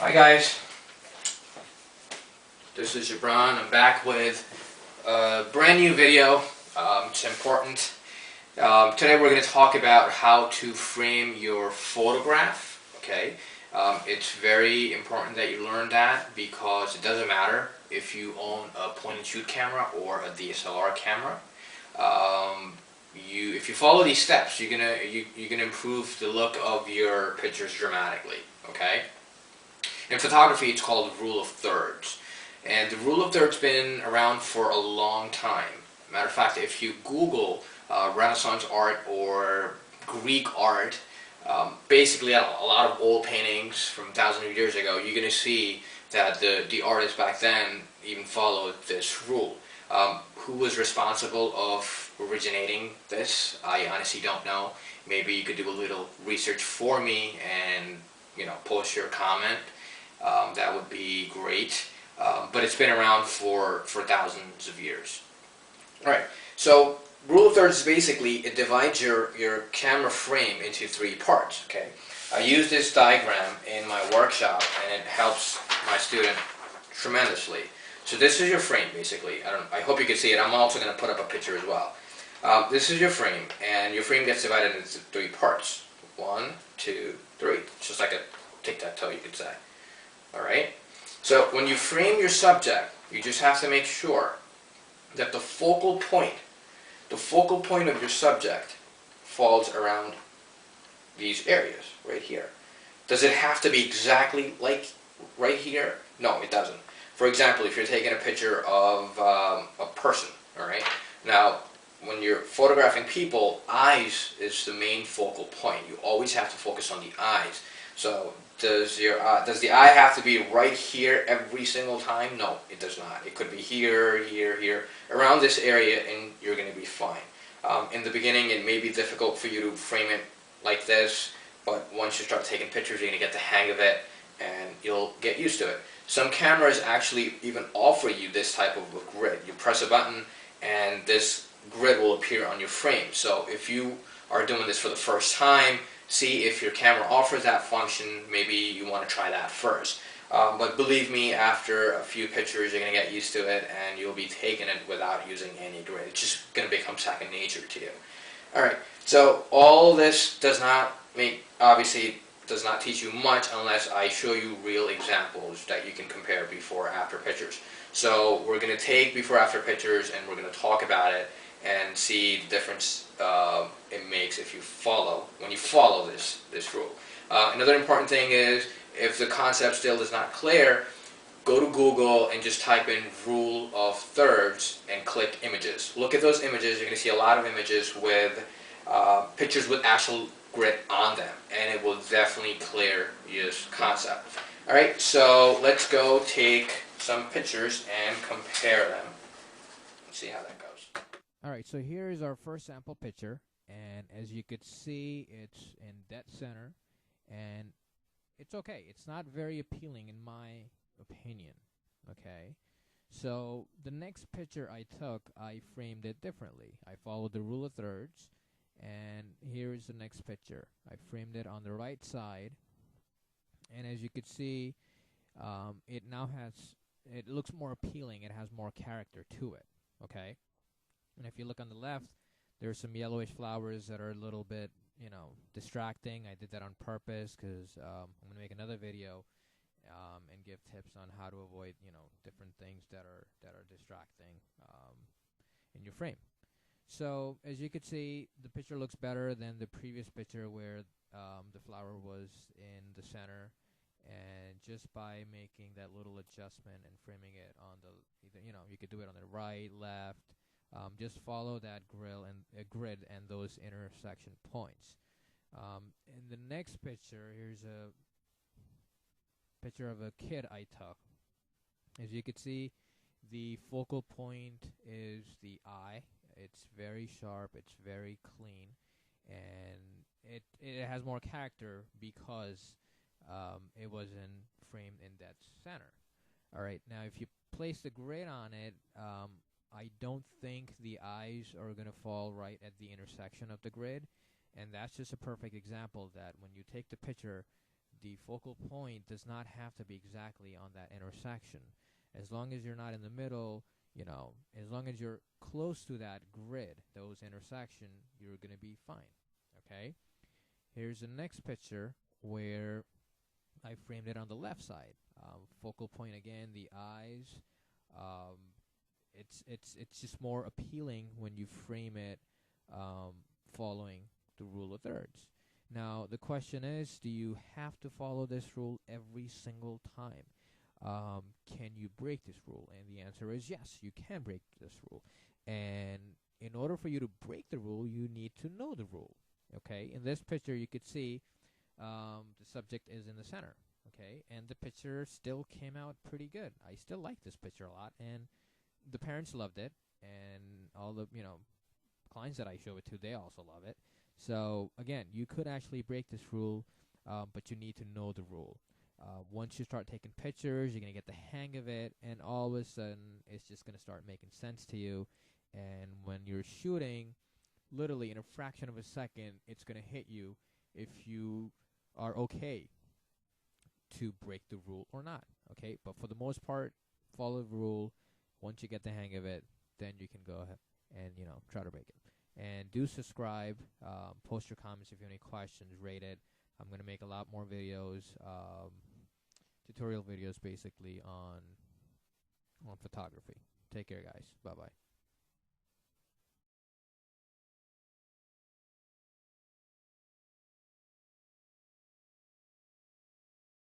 Hi guys, this is Gibran. I'm back with a brand new video. It's important. Today we're going to talk about how to frame your photograph. Okay, it's very important that you learn that because it doesn't matter if you own a point and shoot camera or a DSLR camera. If you follow these steps, you're gonna improve the look of your pictures dramatically. Okay. In photography, it's called the rule of thirds. And the rule of thirds been around for a long time. Matter of fact, if you Google Renaissance art or Greek art, basically a lot of old paintings from thousands of years ago, you're going to see that the artists back then even followed this rule. Who was responsible of originating this? I honestly don't know. Maybe you could do a little research for me and post your comment. That would be great. But it's been around for thousands of years. Alright, so rule of thirds is basically it divides your camera frame into three parts. Okay, I use this diagram in my workshop and it helps my student tremendously. So this is your frame basically. I hope you can see it. I'm also going to put up a picture as well. This is your frame, and your frame gets divided into three parts. 1, 2, 3. It's just like a tic-tac-toe, you could say. Alright? So when you frame your subject, you just have to make sure that the focal point of your subject falls around these areas right here. Does it have to be exactly like right here? No, it doesn't. For example, if you're taking a picture of a person, alright? Now, when you're photographing people, eyes is the main focal point. You always have to focus on the eyes. So does the eye have to be right here every single time? No, it does not. It could be here, here, here, around this area, and you're going to be fine. In the beginning, it may be difficult for you to frame it like this, but once you start taking pictures, you're going to get the hang of it, and you'll get used to it. Some cameras actually even offer you this type of a grid. You press a button, and this grid will appear on your frame. So if you are doing this for the first time, see if your camera offers that function. Maybe you want to try that first. But believe me, after a few pictures, you're going to get used to it, and you'll be taking it without using any grid. It's just going to become second nature to you. Alright, so all this obviously does not teach you much unless I show you real examples that you can compare before after pictures. So we're going to take before after pictures and we're going to talk about it and see the difference it makes when you follow this rule. Another important thing is, if the concept still is not clear, go to Google and just type in rule of thirds and click images. Look at those images. You're going to see a lot of images with pictures with actual grid on them, and it will definitely clear this concept. Alright, so let's go take some pictures and compare them. Let's see how that goes. Alright, so here is our first sample picture, and as you could see, it's in dead center, and it's okay. It's not very appealing in my opinion, okay? So the next picture I took, I framed it differently. I followed the rule of thirds, and here is the next picture. I framed it on the right side, and as you could see, it looks more appealing. It has more character to it, okay? And if you look on the left, there's some yellowish flowers that are a little bit, distracting. I did that on purpose because I'm going to make another video and give tips on how to avoid, different things that are distracting in your frame. So as you can see, the picture looks better than the previous picture where the flower was in the center. And just by making that little adjustment and framing it on you could do it on the right, left. Just follow that grid and those intersection points. In the next picture, here's a picture of a kid I took. As you can see, the focal point is the eye. It's very sharp, it's very clean, and it has more character because it wasn't framed in that center. Alright, now if you place the grid on it, I don't think the eyes are going to fall right at the intersection of the grid, and that's just a perfect example that when you take the picture, the focal point does not have to be exactly on that intersection. As long as you're not in the middle, as long as you're close to that grid, those intersection, you're going to be fine. Okay? Here's the next picture where I framed it on the left side. Focal point again, the eyes. Um, it's just more appealing when you frame it following the rule of thirds. Now the question is, do you have to follow this rule every single time? Can you break this rule? And the answer is yes, you can break this rule. And in order for you to break the rule, you need to know the rule. Okay, in this picture you could see the subject is in the center. Okay, and the picture still came out pretty good. I still like this picture a lot, and the parents loved it, and all the clients that I show it to, they also love it. So again, you could actually break this rule, but you need to know the rule. Once you start taking pictures, you're gonna get the hang of it, and all of a sudden, it's just gonna start making sense to you. And when you're shooting, literally in a fraction of a second, it's gonna hit you if you are okay to break the rule or not. Okay, but for the most part, follow the rule. Once you get the hang of it, then you can go ahead and try to break it. And do subscribe, post your comments if you have any questions, rate it. I'm gonna make a lot more videos, tutorial videos basically on photography. Take care, guys. Bye bye.